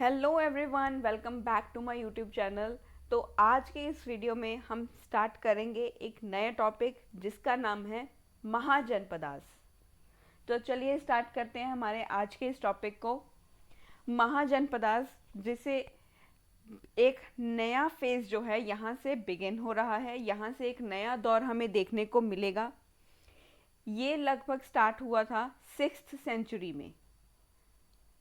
Hello everyone, welcome back to my YouTube channel. तो आज के इस वीडियो में हम स्टार्ट करेंगे एक नया टॉपिक जिसका नाम है महाजनपदास। तो चलिए स्टार्ट करते हैं हमारे आज के इस टॉपिक को। महाजनपदास जिसे एक नया फेज जो है यहाँ से बिगिन हो रहा है, यहाँ से एक नया दौर हमें देखने को मिलेगा। ये लगभग स्टार्ट हुआ था 6th सेंचुरी में।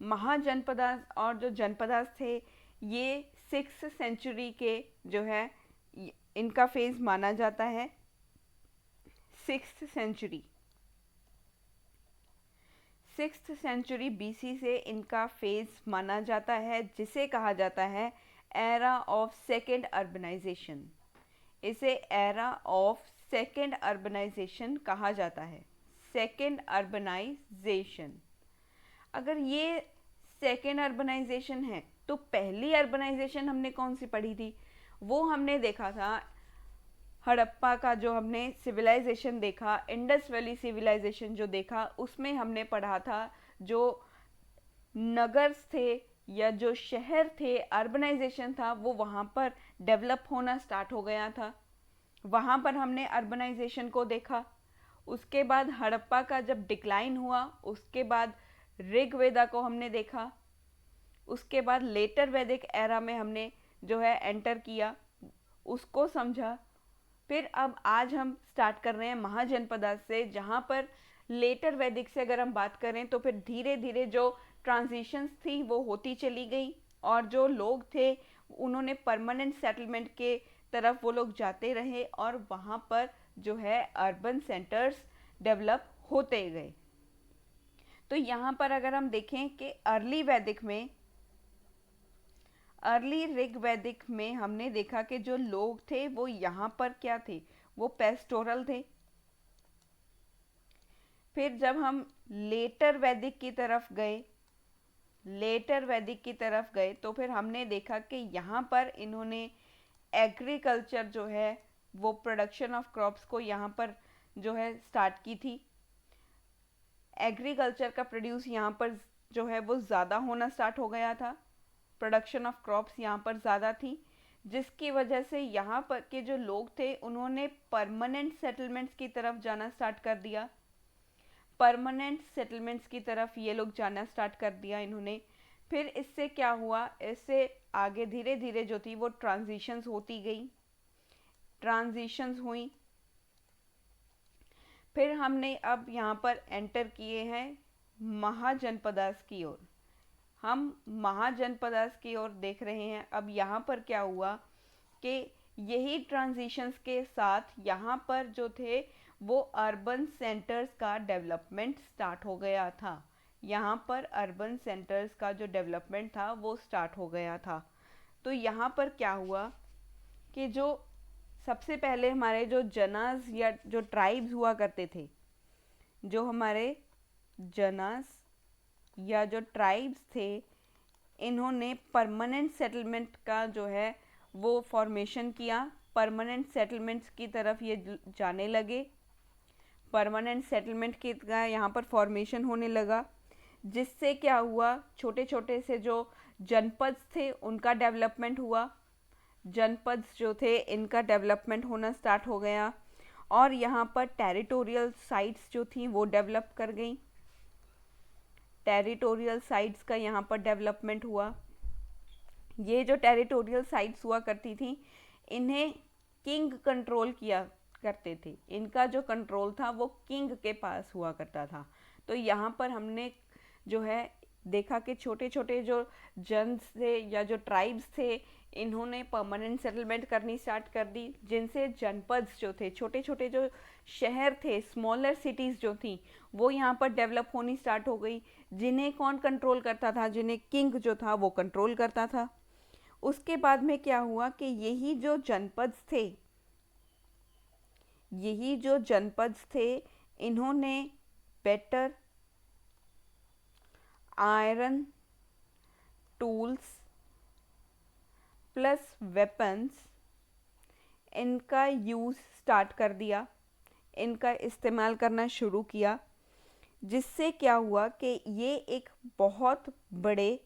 महाजनपदास और जो जनपदास थे ये 6th सेंचुरी के जो है इनका फेज माना जाता है। 6th सेंचुरी बीसी से इनका फेज माना जाता है, जिसे कहा जाता है एरा ऑफ सेकेंड अर्बनाइजेशन। इसे एरा ऑफ सेकेंड अर्बनाइजेशन कहा जाता है। सेकेंड अर्बनाइजेशन, अगर ये सेकेंड अर्बनाइजेशन है तो पहली अर्बनाइजेशन हमने कौन सी पढ़ी थी? वो हमने देखा था हड़प्पा का जो हमने सिविलाइजेशन देखा, इंडस वैली सिविलाइजेशन जो देखा, उसमें हमने पढ़ा था जो नगर थे या जो शहर थे, अर्बनाइजेशन था, वो वहाँ पर डेवलप होना स्टार्ट हो गया था। वहाँ पर हमने अर्बनाइजेशन को देखा। उसके बाद हड़प्पा का जब डिक्लाइन हुआ, उसके बाद ऋग्वेदा को हमने देखा। उसके बाद लेटर वैदिक एरा में हमने जो है एंटर किया, उसको समझा। फिर अब आज हम स्टार्ट कर रहे हैं महाजनपदास से, जहाँ पर लेटर वैदिक से अगर हम बात करें तो फिर धीरे धीरे जो ट्रांजिशंस थी वो होती चली गई, और जो लोग थे उन्होंने परमानेंट सेटलमेंट के तरफ वो लोग जाते रहे, और वहाँ पर जो है अर्बन सेंटर्स डेवलप होते गए। तो यहाँ पर अगर हम देखें कि अर्ली ऋग वैदिक में हमने देखा कि जो लोग थे वो यहाँ पर क्या थे, वो पेस्टोरल थे। फिर जब हम लेटर वैदिक की तरफ गए तो फिर हमने देखा कि यहाँ पर इन्होंने एग्रीकल्चर जो है वो प्रोडक्शन ऑफ क्रॉप्स को यहाँ पर जो है स्टार्ट की थी। एग्रीकल्चर का प्रोड्यूस यहाँ पर जो है वो ज़्यादा होना स्टार्ट हो गया था। प्रोडक्शन ऑफ क्रॉप्स यहाँ पर ज़्यादा थी, जिसकी वजह से यहाँ पर के जो लोग थे उन्होंने परमानेंट सेटलमेंट्स की तरफ जाना स्टार्ट कर दिया। इन्होंने। फिर इससे क्या हुआ, इससे आगे धीरे धीरे जो थी वो ट्रांजिशंस होती गई, ट्रांजिशंस हुई। फिर हमने अब यहाँ पर एंटर किए हैं महाजनपदास की ओर। हम महाजनपदास की ओर देख रहे हैं। अब यहाँ पर क्या हुआ कि यही ट्रांजिशंस के साथ यहाँ पर जो थे वो अर्बन सेंटर्स का डेवलपमेंट स्टार्ट हो गया था। यहाँ पर अर्बन सेंटर्स का जो डेवलपमेंट था वो स्टार्ट हो गया था। तो यहाँ पर क्या हुआ कि जो सबसे पहले हमारे जो जनास या जो ट्राइब्स हुआ करते थे, जो हमारे जनास या जो ट्राइब्स थे, इन्होंने परमानेंट सेटलमेंट का जो है वो फॉर्मेशन किया। परमानेंट सेटलमेंट्स की तरफ ये जाने लगे। परमानेंट सेटलमेंट की यहाँ पर फॉर्मेशन होने लगा, जिससे क्या हुआ, छोटे छोटे से जो जनपद थे उनका डेवलपमेंट हुआ। जनपद जो थे इनका डेवलपमेंट होना स्टार्ट हो गया, और यहाँ पर टेरिटोरियल साइट्स जो थी वो डेवलप कर गई। टेरिटोरियल साइट्स का यहाँ पर डेवलपमेंट हुआ। ये जो टेरिटोरियल साइट्स हुआ करती थी, इन्हें किंग कंट्रोल किया करते थे। इनका जो कंट्रोल था वो किंग के पास हुआ करता था। तो यहाँ पर हमने जो है देखा कि छोटे छोटे जो जन्स थे या जो ट्राइब्स थे, इन्होंने परमानेंट सेटलमेंट करनी स्टार्ट कर दी, जिनसे जनपद जो थे, छोटे छोटे जो शहर थे, स्मॉलर सिटीज़ जो थी, वो यहाँ पर डेवलप होनी स्टार्ट हो गई। जिन्हें कौन कंट्रोल करता था? जिन्हें किंग जो था वो कंट्रोल करता था। उसके बाद में क्या हुआ कि यही जो जनपद थे इन्होंने better iron tools plus weapons इनका यूज़ स्टार्ट कर दिया, इनका इस्तेमाल करना शुरू किया, जिससे क्या हुआ कि ये एक बहुत बड़े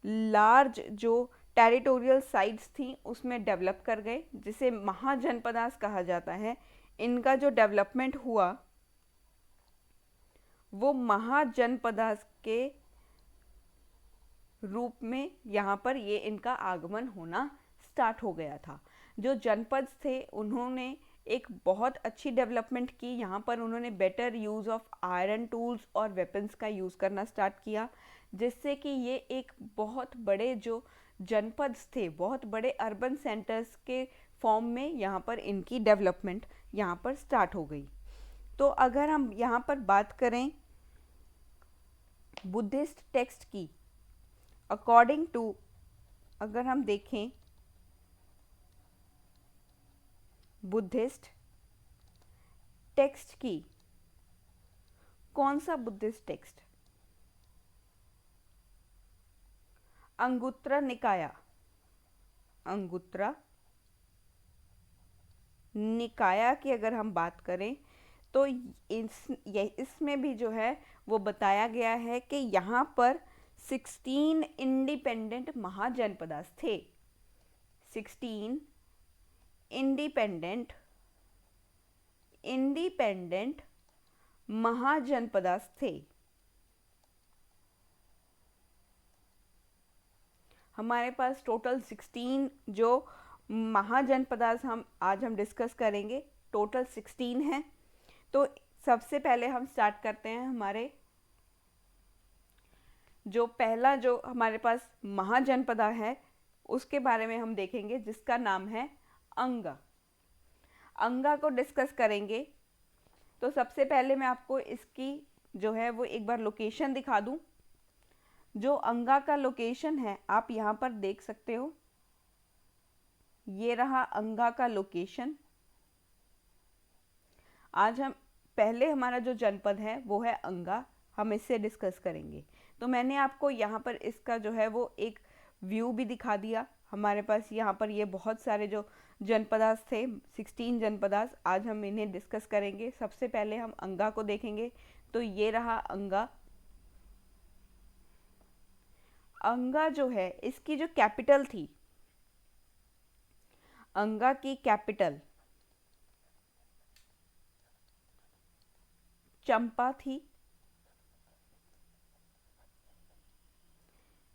लार्ज जो टेरिटोरियल साइट्स थी उसमें डेवलप कर गए, जिसे महाजनपदास कहा जाता है। इनका जो डेवलपमेंट हुआ वो महाजनपदास के रूप में यहाँ पर ये इनका आगमन होना स्टार्ट हो गया था। जो जनपद थे उन्होंने एक बहुत अच्छी डेवलपमेंट की। यहाँ पर उन्होंने better use of iron tools और वेपन्स का यूज़ करना स्टार्ट किया, जिससे कि ये एक बहुत बड़े जो जनपद थे, बहुत बड़े अर्बन सेंटर्स के फॉर्म में यहाँ पर इनकी डेवलपमेंट यहाँ पर स्टार्ट हो गई। तो अगर हम यहाँ पर बात करें बुद्धिस्ट टेक्स्ट की, अकॉर्डिंग टू, अगर हम देखें बुद्धिस्ट टेक्स्ट की, कौन सा बुद्धिस्ट टेक्स्ट? अंगुत्रा निकाया। अंगुत्रा निकाया की अगर हम बात करें तो इसमें भी जो है वो बताया गया है कि यहाँ पर 16 इंडिपेंडेंट महाजनपदास थे। 16 इंडिपेंडेंट महाजनपदास थे। हमारे पास टोटल 16 जो महाजनपदास हम डिस्कस करेंगे, टोटल 16 हैं। तो सबसे पहले हम स्टार्ट करते हैं हमारे जो पहला जो हमारे पास महाजनपदा है उसके बारे में हम देखेंगे, जिसका नाम है अंगा। अंगा को डिस्कस करेंगे। तो सबसे पहले मैं आपको इसकी जो है वो एक बार लोकेशन दिखा दूं। जो अंगा का लोकेशन है आप यहाँ पर देख सकते हो, ये रहा अंगा का लोकेशन। आज हम पहले हमारा जो जनपद है वो है अंगा, हम इससे डिस्कस करेंगे। तो मैंने आपको यहाँ पर इसका जो है वो एक व्यू भी दिखा दिया। हमारे पास यहाँ पर ये बहुत सारे जो जनपदास थे, 16 जनपदास, आज हम इन्हें डिस्कस करेंगे। सबसे पहले हम अंगा को देखेंगे। तो ये रहा अंगा। अंगा जो है इसकी जो कैपिटल थी, अंगा की कैपिटल चंपा थी।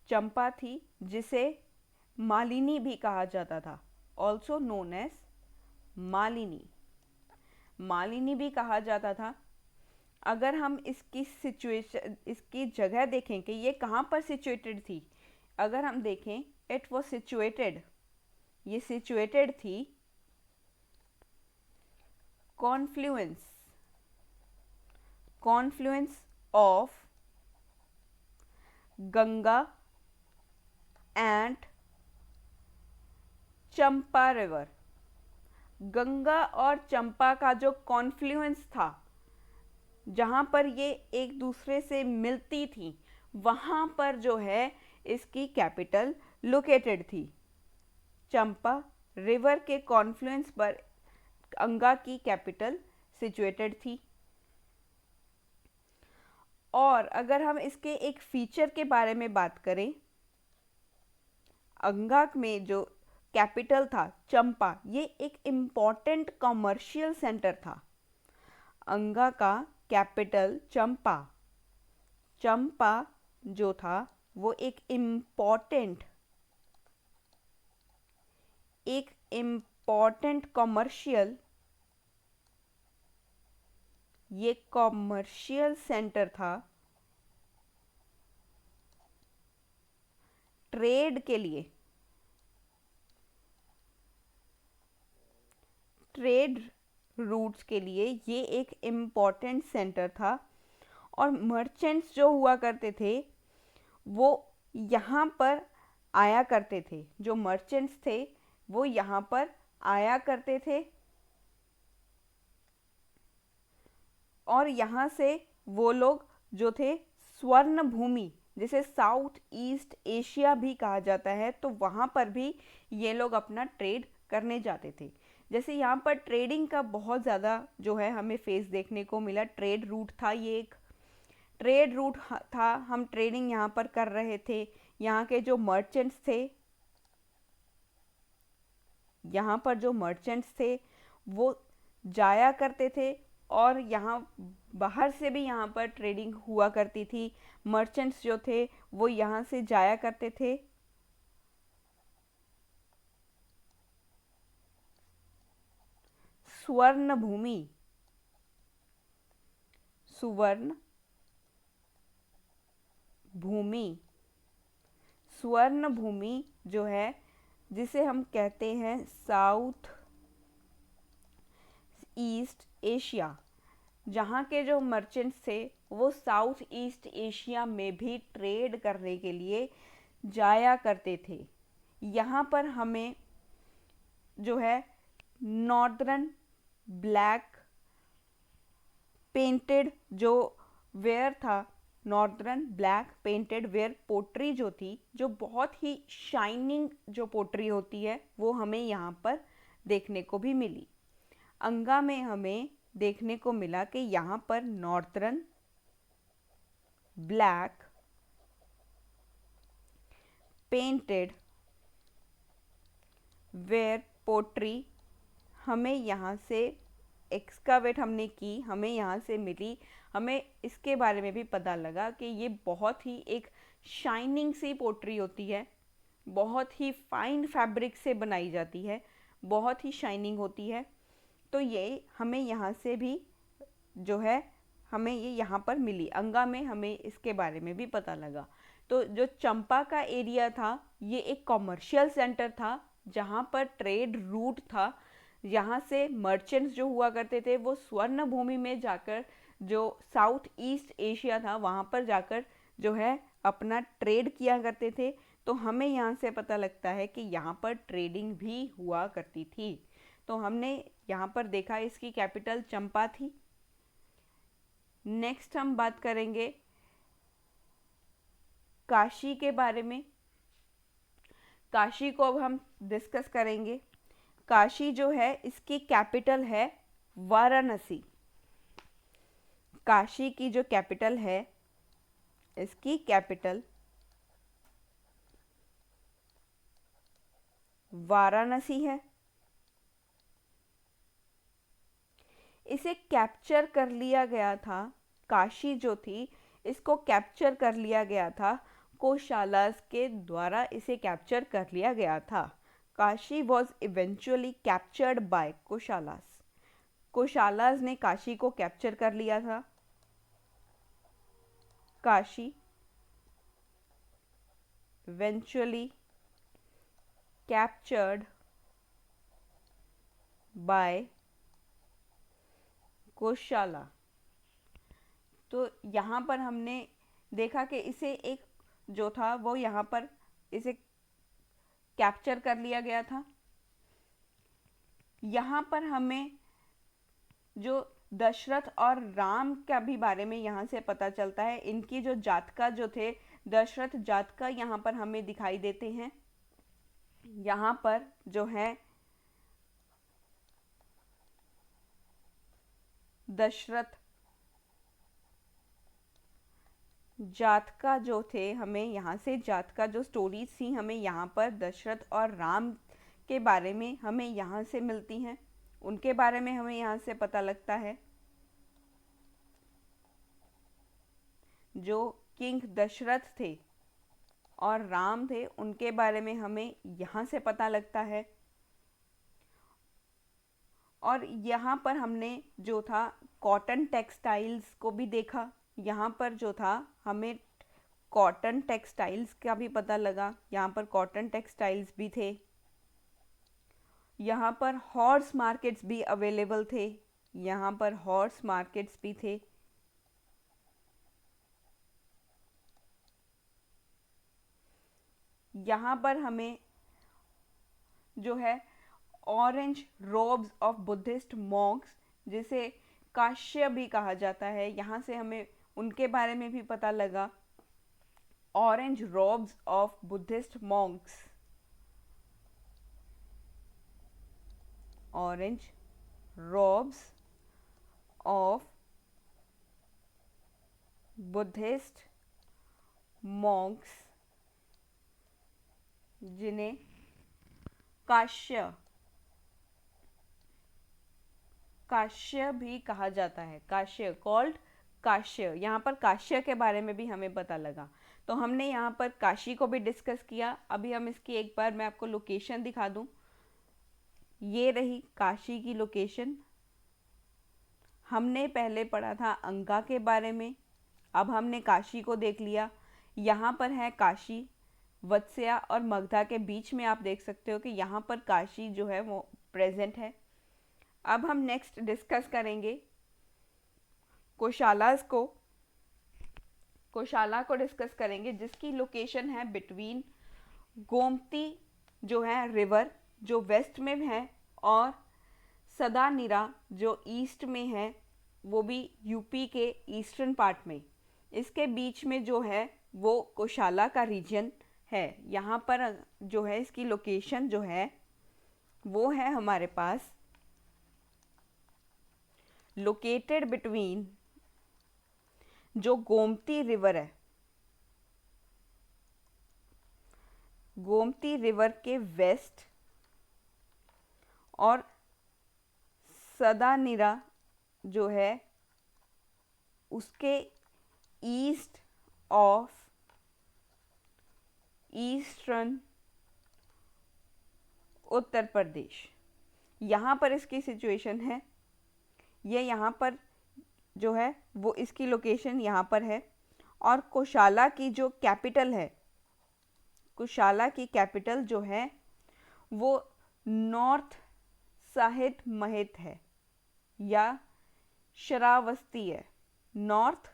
चंपा थी जिसे मालिनी भी कहा जाता था, also known as Malini. Malini भी कहा जाता था। अगर हम इसकी सिचुएशन, इसकी जगह देखें कि ये कहाँ पर सिचुएटेड थी, अगर हम देखें इट वॉज सिचुएटेड, ये सिचुएटेड थी Confluence of Ganga and Champa river. Ganga और चंपा का जो कॉन्फ्लुएंस था, जहाँ पर ये एक दूसरे से मिलती थी, वहाँ पर जो है इसकी कैपिटल लोकेटेड थी। चंपा रिवर के कॉन्फ्लुएंस पर अंगा की कैपिटल सिचुएटेड थी। और अगर हम इसके एक फीचर के बारे में बात करें, अंगा में जो कैपिटल था चंपा, ये एक इम्पॉर्टेंट कॉमर्शियल सेंटर था। अंगा का कैपिटल चंपा, चंपा जो था वो एक इम्पॉर्टेंट कॉमर्शियल, ये कॉमर्शियल सेंटर था ट्रेड के लिए। ट्रेड रूट्स के लिए ये एक इम्पॉर्टेंट सेंटर था। और मर्चेंट्स जो हुआ करते थे वो यहाँ पर आया करते थे। जो मर्चेंट्स थे वो यहाँ पर आया करते थे और यहाँ से वो लोग जो थे स्वर्ण भूमि, जिसे साउथ ईस्ट एशिया भी कहा जाता है, तो वहाँ पर भी ये लोग अपना ट्रेड करने जाते थे। जैसे यहाँ पर ट्रेडिंग का बहुत ज़्यादा जो है हमें फेस देखने को मिला। ट्रेड रूट था ये एक। ट्रेड रूट था, हम ट्रेडिंग यहाँ पर कर रहे थे। यहाँ के जो मर्चेंट्स थे, यहाँ पर जो मर्चेंट्स थे वो जाया करते थे, और यहाँ बाहर से भी यहाँ पर ट्रेडिंग हुआ करती थी। मर्चेंट्स जो थे वो यहाँ से जाया करते थे। स्वर्ण भूमि, सुवर्ण भूमि, स्वर्ण भूमि जो है, जिसे हम कहते हैं साउथ ईस्ट एशिया, जहाँ के जो मर्चेंट्स थे वो साउथ ईस्ट एशिया में भी ट्रेड करने के लिए जाया करते थे। यहाँ पर हमें जो है नॉर्दर्न ब्लैक पेंटेड जो वेयर था, northern black painted ware pottery जो थी, जो बहुत ही शाइनिंग जो पोट्री होती है, वो हमें यहाँ पर देखने को भी मिली। अंगा में हमें देखने को मिला कि यहाँ पर northern black painted ware pottery हमें यहाँ से एक्सकावेट हमने की, हमें यहाँ से मिली। हमें इसके बारे में भी पता लगा कि ये बहुत ही एक शाइनिंग सी पोट्री होती है, बहुत ही फाइन फैब्रिक से बनाई जाती है, बहुत ही शाइनिंग होती है। तो ये हमें यहाँ से भी जो है, हमें ये यहाँ पर मिली। अंगा में हमें इसके बारे में भी पता लगा। तो जो चंपा का एरिया था, ये एक कॉमर्शियल सेंटर था जहाँ पर ट्रेड रूट था। यहाँ से मर्चेंट्स जो हुआ करते थे वो स्वर्ण भूमि में जाकर, जो साउथ ईस्ट एशिया था वहाँ पर जाकर जो है अपना ट्रेड किया करते थे। तो हमें यहाँ से पता लगता है कि यहाँ पर ट्रेडिंग भी हुआ करती थी। तो हमने यहाँ पर देखा इसकी कैपिटल चंपा थी। नेक्स्ट हम बात करेंगे काशी के बारे में। काशी को अब हम डिस्कस करेंगे। काशी जो है इसकी कैपिटल है वाराणसी। काशी की जो कैपिटल है, इसकी कैपिटल वाराणसी है। इसे कैप्चर कर लिया गया था, काशी जो थी इसको कैप्चर कर लिया गया था, कोशालास के द्वारा इसे कैप्चर कर लिया गया था। Kashi was eventually captured by Koshalas. Koshalas ने काशी को कैप्चर कर लिया था। Kashi eventually captured by Koshala. तो यहाँ पर हमने देखा कि इसे एक जो था वो यहाँ पर इसे कैप्चर कर लिया गया था। यहाँ पर हमें जो दशरथ और राम का भी बारे में यहाँ से पता चलता है। इनकी जो जातका जो थे, दशरथ जातका यहाँ पर हमें दिखाई देते हैं। यहाँ पर जो है दशरथ जातका जो थे, हमें यहाँ से जातका जो स्टोरीज थी हमें यहाँ पर दशरथ और राम के बारे में हमें यहाँ से मिलती हैं। उनके बारे में हमें यहाँ से पता लगता है। जो किंग दशरथ थे और राम थे, उनके बारे में हमें यहाँ से पता लगता है। और यहाँ पर हमने जो था कॉटन टेक्सटाइल्स को भी देखा। यहाँ पर जो था हमें कॉटन टेक्सटाइल्स का भी पता लगा। यहाँ पर कॉटन टेक्सटाइल्स भी थे। यहाँ पर हॉर्स मार्केट्स भी अवेलेबल थे। यहाँ पर हॉर्स मार्केट्स भी थे। यहाँ पर हमें जो है orange ropes of Buddhist Monks, जिसे काश्य भी कहा जाता है, यहाँ से हमें उनके बारे में भी पता लगा। Orange ropes of Buddhist Monks, orange ropes of Buddhist Monks जिन्हें काश्य भी कहा जाता है, काश्य, कॉल्ड काश्य। यहाँ पर काश्य के बारे में भी हमें पता लगा। तो हमने यहाँ पर काशी को भी डिस्कस किया। अभी हम इसकी एक बार मैं आपको लोकेशन दिखा दूँ। ये रही काशी की लोकेशन। हमने पहले पढ़ा था अंगा के बारे में, अब हमने काशी को देख लिया। यहाँ पर है काशी, वत्स्या और मगधा के बीच में आप देख सकते हो कि यहाँ पर काशी जो है वो प्रेजेंट है। अब हम नेक्स्ट डिस्कस करेंगे कोशाला को डिस्कस करेंगे, जिसकी लोकेशन है बिटवीन गोमती जो है रिवर जो वेस्ट में है, और सदानीरा जो ईस्ट में है, वो भी यूपी के ईस्टर्न पार्ट में। इसके बीच में जो है वो कोशाला का रीजन है। यहाँ पर जो है इसकी लोकेशन जो है वो है हमारे पास लोकेटेड बिटवीन जो गोमती रिवर है, गोमती रिवर के वेस्ट और सदानीरा जो है उसके east of eastern Uttar Pradesh. यहाँ पर इसकी सिचुएशन है, ये यहाँ पर जो है वो इसकी लोकेशन यहाँ पर है। और कोशाला की जो कैपिटल है, कोशाला की कैपिटल जो है वो नॉर्थ साहित महित है या श्रावस्ती है। नॉर्थ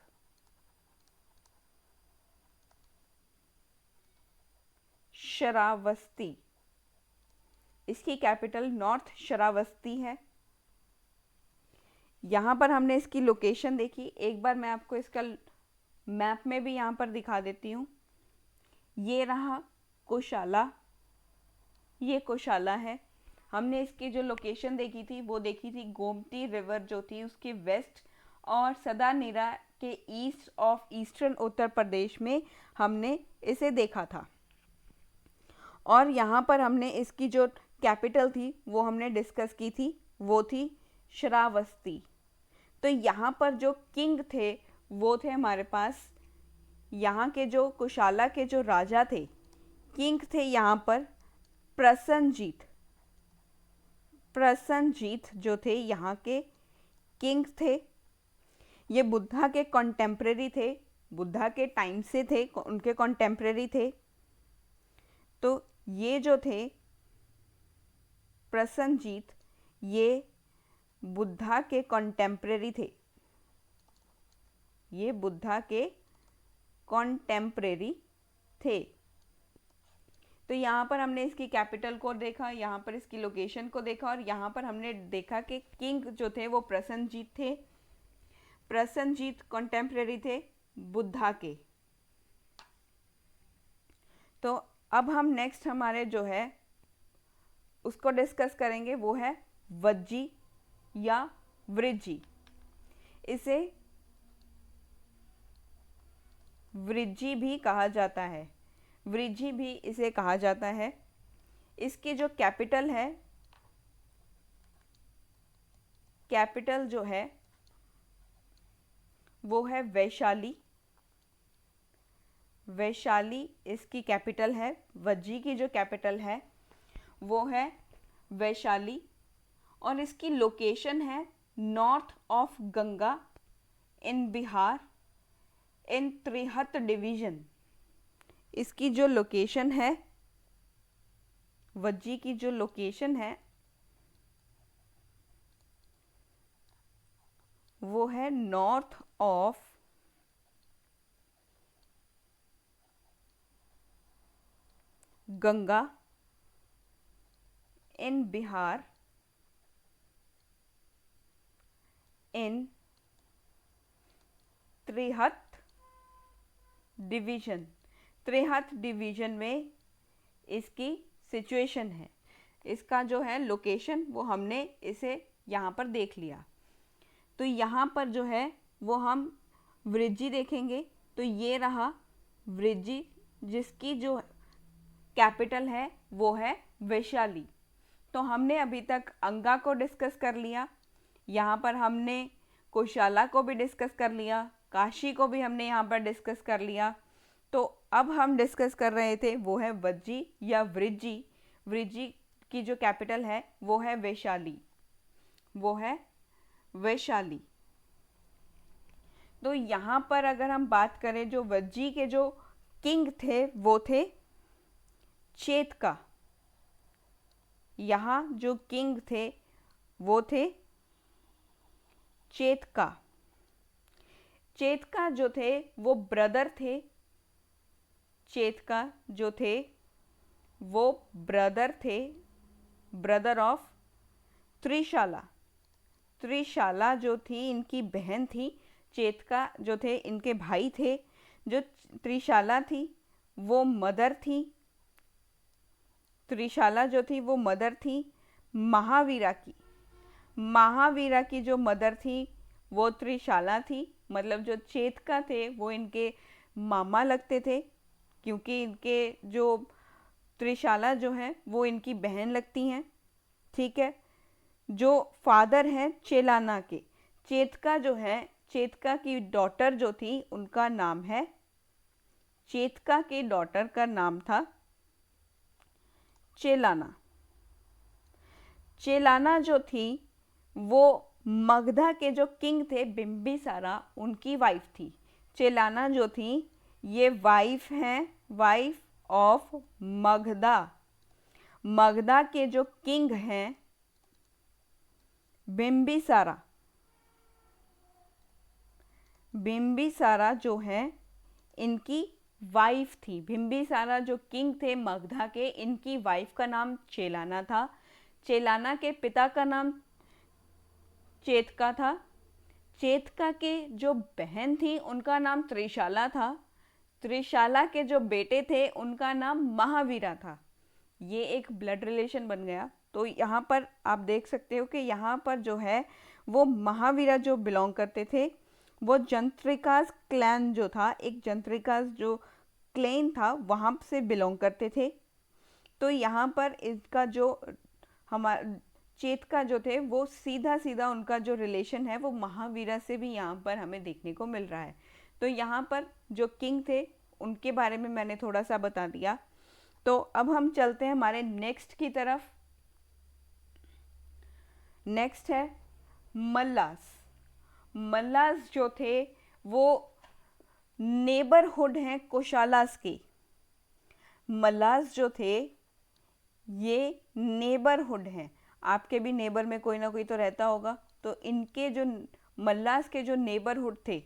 श्रावस्ती, इसकी कैपिटल नॉर्थ श्रावस्ती है। यहाँ पर हमने इसकी लोकेशन देखी। एक बार मैं आपको इसका मैप में भी यहाँ पर दिखा देती हूँ। ये रहा कोशाला, ये कोशाला है। हमने इसकी जो लोकेशन देखी थी वो देखी थी गोमती रिवर जो थी उसके वेस्ट और सदानीरा के east of eastern Uttar Pradesh में हमने इसे देखा था। और यहाँ पर हमने इसकी जो कैपिटल थी वो हमने डिस्कस की थी, वो थी श्रावस्ती। तो यहाँ पर जो किंग थे वो थे हमारे पास, यहाँ के जो कोशाला के जो राजा थे, किंग थे यहाँ पर प्रसन्नजीत। प्रसन्नजीत जो थे यहाँ के किंग थे। ये बुद्धा के कॉन्टेम्परेरी थे, बुद्धा के टाइम से थे, उनके कॉन्टेम्परेरी थे। तो ये जो थे प्रसन्नजीत, ये बुद्धा के कॉन्टेम्परेरी थे, ये बुद्धा के कॉन्टेम्परेरी थे। तो यहाँ पर हमने इसकी कैपिटल को देखा, यहाँ पर इसकी लोकेशन को देखा, और यहाँ पर हमने देखा कि किंग जो थे वो प्रसन्नजीत थे। प्रसन्नजीत कॉन्टेम्परेरी थे बुद्धा के। तो अब हम नेक्स्ट हमारे जो है उसको डिस्कस करेंगे, वो है वज्जी या वृज्जी। इसे वृज्जी भी कहा जाता है, वृज्जी भी इसे कहा जाता है। इसकी जो कैपिटल है, कैपिटल जो है वो है वैशाली। वैशाली इसकी कैपिटल है। वज्जी की जो कैपिटल है वो है वैशाली, और इसकी लोकेशन है north of Ganga in Bihar in Tirhut division. इसकी जो लोकेशन है, वज्जी की जो लोकेशन है वो है north of Ganga in Bihar in Tirhut division. Tirhut division में इसकी सिचुएशन है। इसका जो है लोकेशन वो हमने इसे यहाँ पर देख लिया। तो यहाँ पर जो है वो हम वृज्जी देखेंगे तो ये रहा वृज्जी, जिसकी जो कैपिटल है वो है वैशाली। तो हमने अभी तक अंगा को डिस्कस कर लिया, यहाँ पर हमने कोशाला को भी डिस्कस कर लिया, काशी को भी हमने यहाँ पर डिस्कस कर लिया। तो अब हम डिस्कस कर रहे थे वो है वज्जी या वृज्जी। वृज्जी की जो कैपिटल है वो है वैशाली, वो है वैशाली। तो यहाँ पर अगर हम बात करें, जो वज्जी के जो किंग थे वो थे चेतका। यहाँ जो किंग थे वो थे चेतका। चेतका जो थे वो ब्रदर थे, चेतका जो थे वो ब्रदर थे, ब्रदर ऑफ त्रिशाला। त्रिशाला जो थी इनकी बहन थी, चेतका जो थे इनके भाई थे। जो त्रिशाला थी वो मदर थी, त्रिशाला जो थी वो मदर थी महावीरा की। महावीरा की जो मदर थी वो त्रिशाला थी, मतलब जो चेतका थे वो इनके मामा लगते थे, क्योंकि इनके जो त्रिशाला जो है वो इनकी बहन लगती हैं। ठीक है। जो फादर हैं चेलाना के, चेतका जो है, चेतका की डॉटर जो थी उनका नाम है, चेतका की डॉटर का नाम था चेलाना। चेलाना जो थी वो मगधा के जो किंग थे बिंबिसारा, उनकी वाइफ थी। चेलाना जो थी ये वाइफ हैं, वाइफ ऑफ मगधा। मगधा के जो किंग हैं बिंबिसारा, बिंबिसारा जो है इनकी वाइफ थी। बिंबिसारा जो किंग थे मगधा के, इनकी वाइफ का नाम चेलाना था। चेलाना के पिता का नाम चेतका था। चेतका के जो बहन थी उनका नाम त्रिशाला था। त्रिशाला के जो बेटे थे उनका नाम महावीरा था। ये एक ब्लड रिलेशन बन गया। तो यहाँ पर आप देख सकते हो कि यहाँ पर जो है वो महावीरा जो बिलोंग करते थे, वो जंत्रिकास क्लैन जो था, एक जंत्रिकास जो क्लेन था वहाँ से बिलोंग करते थे। तो यहाँ पर इसका जो हमारा चेतका जो थे वो सीधा सीधा उनका जो रिलेशन है वो महावीरा से भी यहाँ पर हमें देखने को मिल रहा है। तो यहाँ पर जो किंग थे उनके बारे में मैंने थोड़ा सा बता दिया। तो अब हम चलते हैं हमारे नेक्स्ट की तरफ। नेक्स्ट है मल्लास। मल्लास जो थे वो नेबरहुड हैं कोशालास के। मल्लास जो थे ये नेबरहुड हैं, आपके भी नेबर में कोई ना कोई तो रहता होगा। तो इनके जो मल्लास के जो नेबरहुड थे,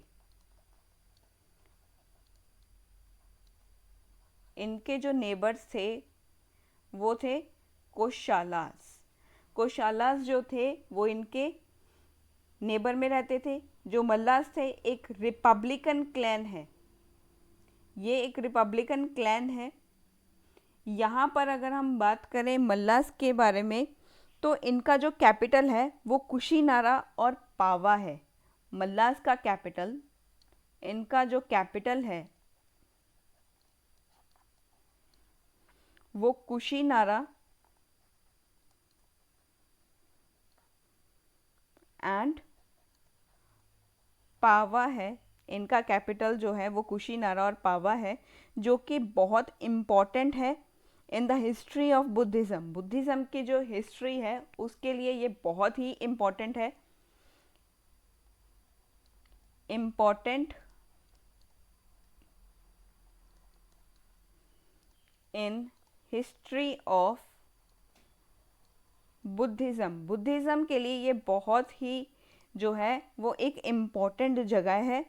इनके जो नेबर्स थे वो थे कोशालास। कोशालास जो थे वो इनके नेबर में रहते थे। जो मल्लास थे एक रिपब्लिकन क्लैन है, ये एक रिपब्लिकन क्लैन है। यहाँ पर अगर हम बात करें मल्लास के बारे में तो इनका जो कैपिटल है वो कुशीनारा और पावा है। मल्लास का कैपिटल, इनका जो कैपिटल है वो कुशीनारा एंड पावा है। इनका कैपिटल जो है वो कुशीनारा और पावा है, जो कि बहुत इम्पॉर्टेंट है in the history of Buddhism. Buddhism की जो हिस्ट्री है उसके लिए ये बहुत ही इम्पॉर्टेंट है। Important in history of Buddhism. Buddhism के लिए ये बहुत ही जो है वो एक इम्पॉर्टेंट जगह है,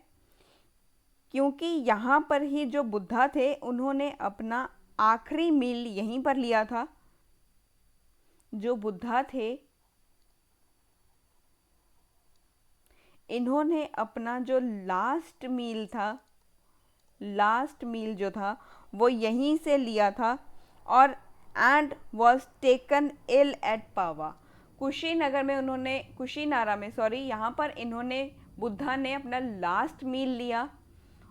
क्योंकि यहाँ पर ही जो बुद्धा थे उन्होंने अपना आखिरी मील यहीं पर लिया था। जो बुद्धा थे इन्होंने अपना जो लास्ट मील था, लास्ट मील जो था वो यहीं से लिया था और and was taken ill at Pava. Kushinagar में उन्होंने, कुशीनारा में सॉरी, यहाँ पर इन्होंने बुद्धा ने अपना लास्ट मील लिया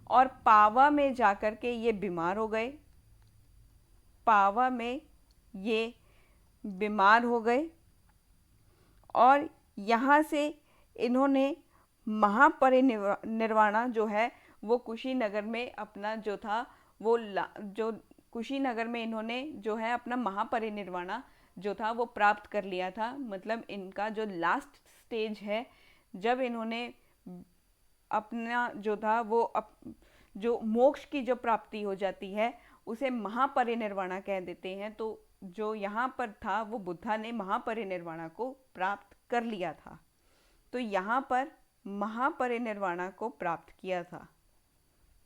और पावा में जाकर के ये बीमार हो गए। पावा में ये बीमार हो गए और यहाँ से इन्होंने महापरिनिर्वाणा जो है वो कुशीनगर में अपना जो था वो जो कुशीनगर में इन्होंने जो है अपना महापरिनिर्वाणा जो था वो प्राप्त कर लिया था। मतलब इनका जो लास्ट स्टेज है, जब इन्होंने अपना जो था वो जो मोक्ष की जो प्राप्ति हो जाती है उसे महापरिनिर्वाणा कह देते हैं। तो जो यहाँ पर था वो बुद्धा ने महापरिनिर्वाणा को प्राप्त कर लिया था। तो यहाँ पर महापरिनिर्वाणा को प्राप्त किया था,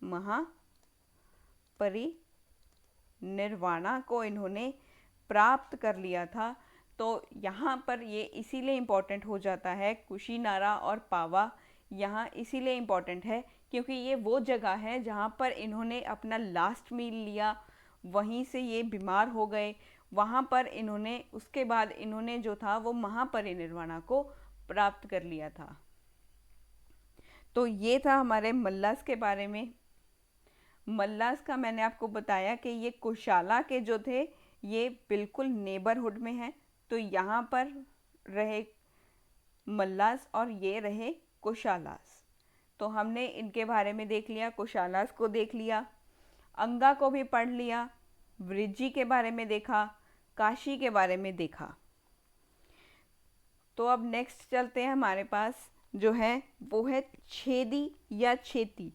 महापरिनिर्वाणा को इन्होंने प्राप्त कर लिया था। तो यहाँ पर ये इसीलिए इम्पोर्टेंट हो जाता है, कुशीनारा और पावा यहाँ इसीलिए इम्पोर्टेंट है क्योंकि ये वो जगह है जहाँ पर इन्होंने अपना लास्ट मील लिया, वहीं से ये बीमार हो गए। वहाँ पर इन्होंने उसके बाद इन्होंने जो था वो महापरिनिर्वाणा को प्राप्त कर लिया था। तो ये था हमारे मल्लास के बारे में। मल्लास का मैंने आपको बताया कि ये कुशाला के जो थे ये बिल्कुल नेबरहुड में हैं। तो यहाँ पर रहे मल्लास और ये रहे कुशालास। तो हमने इनके बारे में देख लिया, कुशालास को देख लिया, अंगा को भी पढ़ लिया, वृज्जी के बारे में देखा, काशी के बारे में देखा। तो अब नेक्स्ट चलते हैं, हमारे पास जो है वो है छेदी या छेती।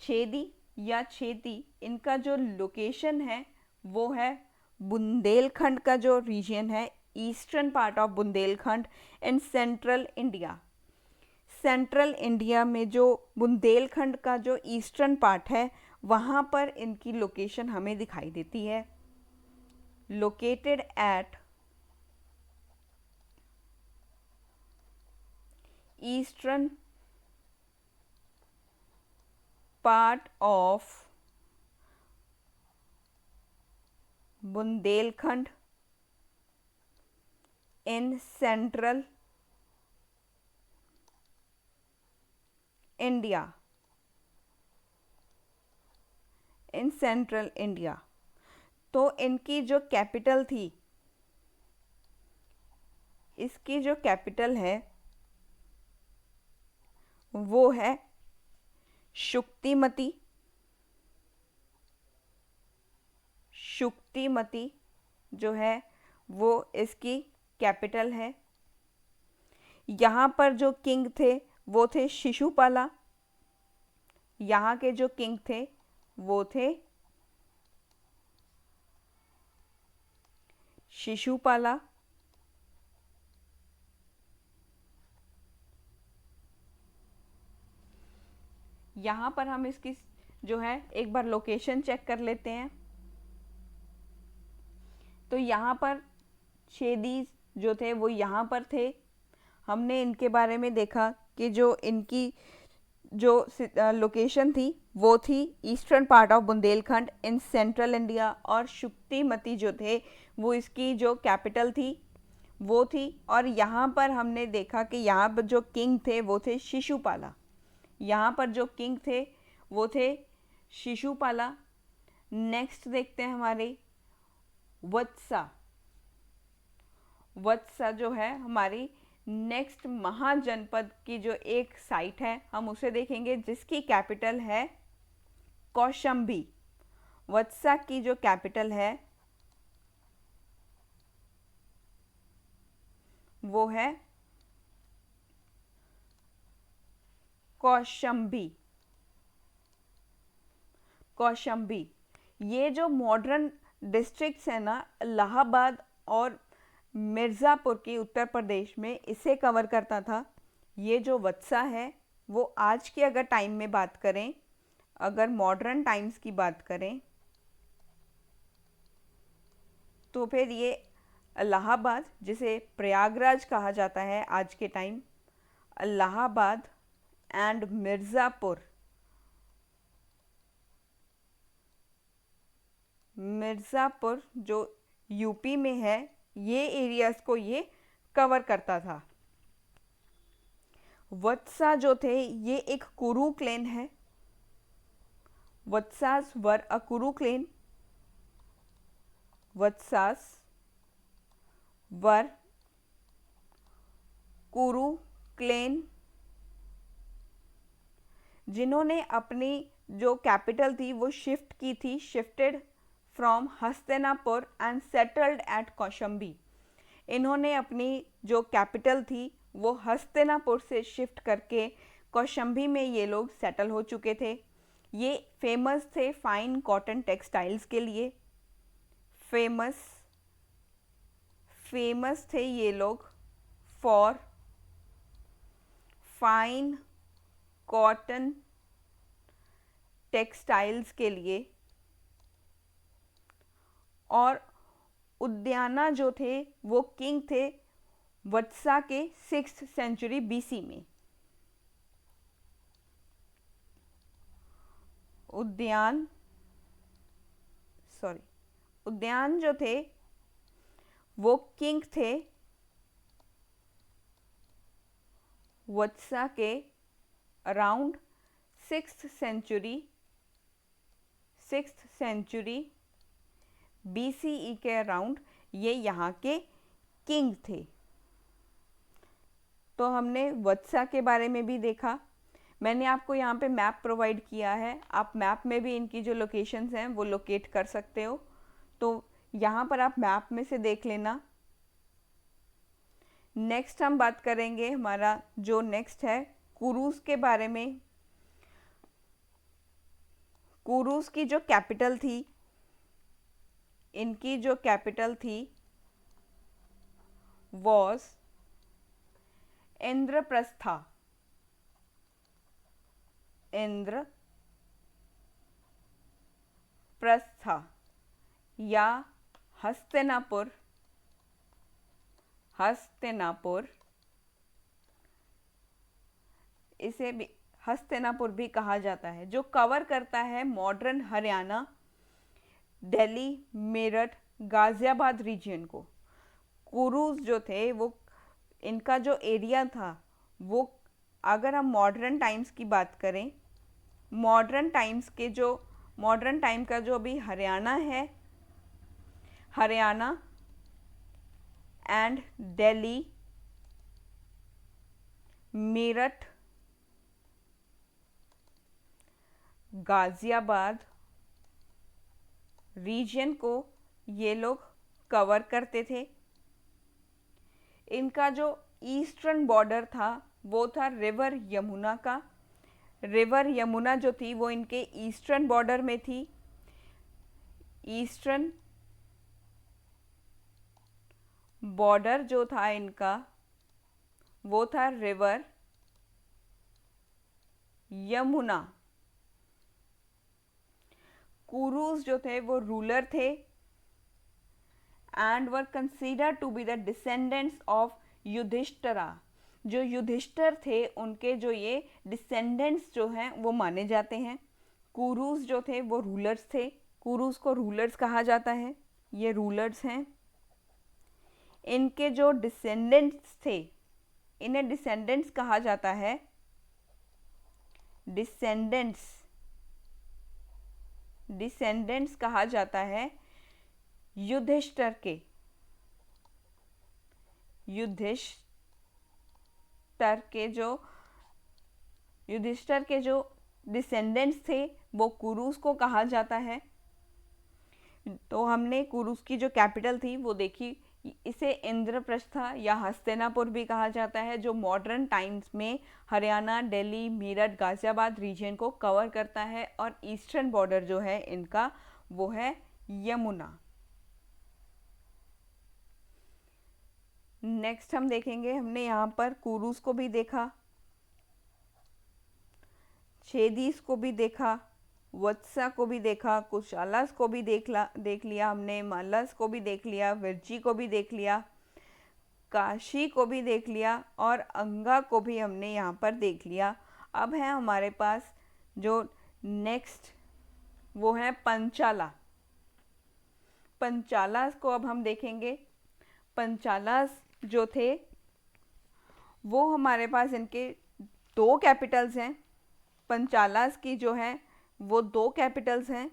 छेदी या छेती, इनका जो लोकेशन है वो है बुंदेलखंड का जो रीजन है, eastern part of Bundelkhand and central India. Central India में जो बुंदेलखंड का जो ईस्टर्न पार्ट है वहाँ पर इनकी लोकेशन हमें दिखाई देती है। Located at eastern part of Bundelkhand in central India, in central India. तो इनकी जो कैपिटल थी, इसकी जो कैपिटल है वो है शुक्तिमती। शुक्तिमती जो है वो इसकी कैपिटल है। यहाँ पर जो किंग थे वो थे शिशुपाला। यहाँ के जो किंग थे वो थे शिशुपाला। यहाँ पर हम इसकी जो है एक बार लोकेशन चेक कर लेते हैं। तो यहाँ पर छेदी जो थे वो यहाँ पर थे। हमने इनके बारे में देखा कि जो इनकी जो लोकेशन थी वो थी eastern part of Bundelkhand in central India, और शुक्तिमती जो थे वो इसकी जो कैपिटल थी वो थी। और यहाँ पर हमने देखा कि यहाँ पर जो किंग थे वो थे शिशुपाला। यहाँ पर जो किंग थे वो थे शिशुपाला। नेक्स्ट देखते हैं हमारे वत्सा। वत्सा जो है हमारी नेक्स्ट महाजनपद की जो एक साइट है हम उसे देखेंगे, जिसकी कैपिटल है कौशंबी। वत्सा की जो कैपिटल है वो है कौशंबी। कौशंबी, ये जो मॉडर्न डिस्ट्रिक्ट्स है ना इलाहाबाद और मिर्ज़ापुर की उत्तर प्रदेश में, इसे कवर करता था। ये जो वत्सा है वो आज के अगर टाइम में बात करें, अगर मॉडर्न टाइम्स की बात करें तो फिर ये इलाहाबाद, जिसे प्रयागराज कहा जाता है आज के टाइम, इलाहाबाद एंड मिर्ज़ापुर, मिर्ज़ापुर जो यूपी में है, ये एरियाज़ को ये कवर करता था। वत्सा जो थे ये एक कुरु क्लेन है। वत्सास वर अ कुरु क्लेन। वत्सास वर कुरु क्लेन, जिन्होंने अपनी जो कैपिटल थी वो शिफ्ट की थी, shifted from Hastinapur and settled at Kaushambi. इन्होंने अपनी जो कैपिटल थी वो हस्तिनापुर से शिफ्ट करके कौशंबी में ये लोग सेटल हो चुके थे। ये फेमस थे फाइन कॉटन टेक्सटाइल्स के लिए। फेमस थे ये लोग फॉर फाइन कॉटन टेक्सटाइल्स के लिए। और उद्याना जो थे वो किंग थे वत्सा के 6th सेंचुरी बीसी में। उद्यान जो थे वो किंग थे वत्सा के अराउंड 6th सेंचुरी बीसीई के अराउंड ये यहाँ के किंग थे। तो हमने वत्सा के बारे में भी देखा। मैंने आपको यहाँ पे मैप प्रोवाइड किया है, आप मैप में भी इनकी जो लोकेशंस हैं वो लोकेट कर सकते हो, तो यहाँ पर आप मैप में से देख लेना। नेक्स्ट हम बात करेंगे, हमारा जो नेक्स्ट है कुरुस के बारे में। कुरुस की जो कैपिटल थी, इनकी जो कैपिटल थी वॉज इंद्रप्रस्था। या हस्तिनापुर इसे भी हस्तिनापुर भी कहा जाता है, जो कवर करता है मॉडर्न हरियाणा, दिल्ली, मेरठ, गाजियाबाद रीजन को। कुरुस जो थे वो, इनका जो एरिया था वो, अगर हम मॉडर्न टाइम्स की बात करें, मॉडर्न टाइम का जो अभी हरियाणा है, हरियाणा एंड दिल्ली, मेरठ, गाजियाबाद रीजन को ये लोग कवर करते थे। इनका जो ईस्टर्न बॉर्डर था वो था रिवर यमुना का। रिवर यमुना जो थी वो इनके ईस्टर्न बॉर्डर में थी। ईस्टर्न बॉर्डर जो था इनका वो था रिवर यमुना। कुरुस जो थे वो रूलर थे and were considered to be the descendants of Yudhishthira. जो युधिष्ठिर थे उनके जो ये डिसेंडेंट्स जो हैं वो माने जाते हैं। कुरुस जो थे वो रूलर्स थे। कुरुस को रूलर्स कहा जाता है, ये रूलर्स हैं। इनके जो डिसेंडेंट्स थे, इन्हें डिसेंडेंट्स कहा जाता है। डिसेंडेंट्स कहा जाता है युधिष्ठिर के जो डिसेंडेंट्स थे वो कुरुस को कहा जाता है। तो हमने कुरुस की जो कैपिटल थी वो देखी, इसे इंद्रप्रस्था या हस्तिनापुर भी कहा जाता है, जो मॉडर्न टाइम्स में हरियाणा, दिल्ली, मेरठ, गाजियाबाद रीजन को कवर करता है। और ईस्टर्न बॉर्डर जो है इनका वो है यमुना। नेक्स्ट हम देखेंगे, हमने यहाँ पर कुरुस को भी देखा, छेदीस को भी देखा, वत्सा को भी देखा, कुशालास को भी देख लिया हमने, मालस को भी देख लिया, विरजी को भी देख लिया, काशी को भी देख लिया और अंगा को भी हमने यहाँ पर देख लिया। अब है हमारे पास जो नेक्स्ट वो है पंचाला। पंचालास को अब हम देखेंगे। पंचालास जो थे वो हमारे पास इनके दो कैपिटल्स हैं, पंचालास की जो है वो दो कैपिटल्स हैं,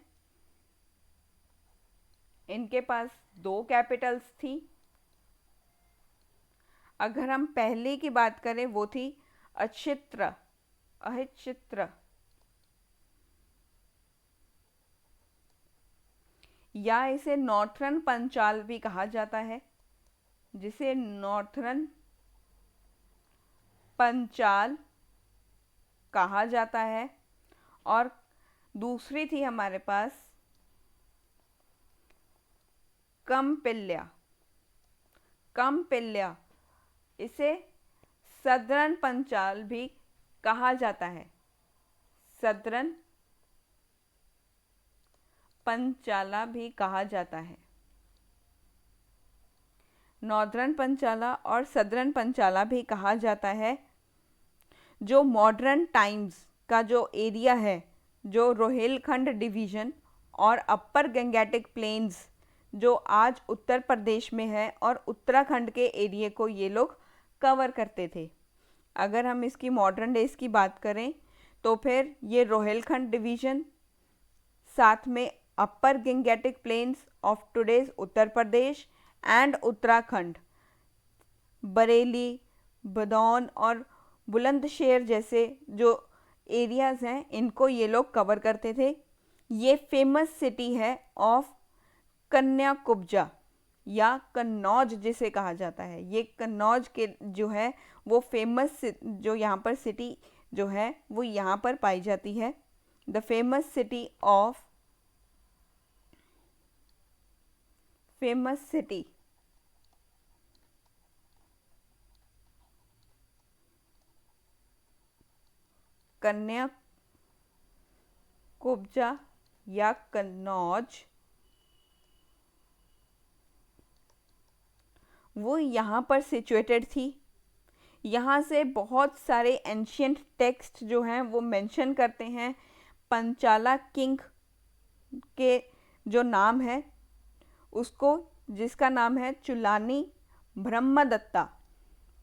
इनके पास दो कैपिटल्स थी। अगर हम पहले की बात करें वो थी अचित्र, अहिचित्र, या इसे नॉर्थर्न पंचाल भी कहा जाता है, जिसे नॉर्थर्न पंचाल कहा जाता है। और दूसरी थी हमारे पास कम्पिल्या, कम्पिल्या, इसे सदर्न पंचाल भी कहा जाता है, सदर्न पंचाला भी कहा जाता है। नॉर्दर्न पंचाला और सदर्न पंचाला भी कहा जाता है। जो मॉडर्न टाइम्स का जो एरिया है, जो रोहिलखंड डिवीज़न और अपर गंगेटिक प्लेन्स जो आज उत्तर प्रदेश में है और उत्तराखंड के एरिए को ये लोग कवर करते थे। अगर हम इसकी मॉडर्न डेज की बात करें तो फिर ये रोहिलखंड डिवीज़न, साथ में upper Gangetic plains of today's Uttar Pradesh and Uttarakhand, Bareilly, Badaun और बुलंदशहर जैसे जो एरियाज़ हैं, इनको ये लोग कवर करते थे। ये फेमस सिटी है ऑफ कन्याकुब्जा या कन्नौज जिसे कहा जाता है। ये कन्नौज के जो है वो फेमस जो यहाँ पर सिटी जो है वो यहाँ पर पाई जाती है। द फेमस सिटी ऑफ कन्याकुब्जा या कन्नौज, वो यहाँ पर सिचुएटेड थी। यहाँ से बहुत सारे एंशियंट टेक्स्ट जो हैं वो मेंशन करते हैं पंचाला किंग के जो नाम है उसको, जिसका नाम है चुलानी ब्रह्मदत्ता।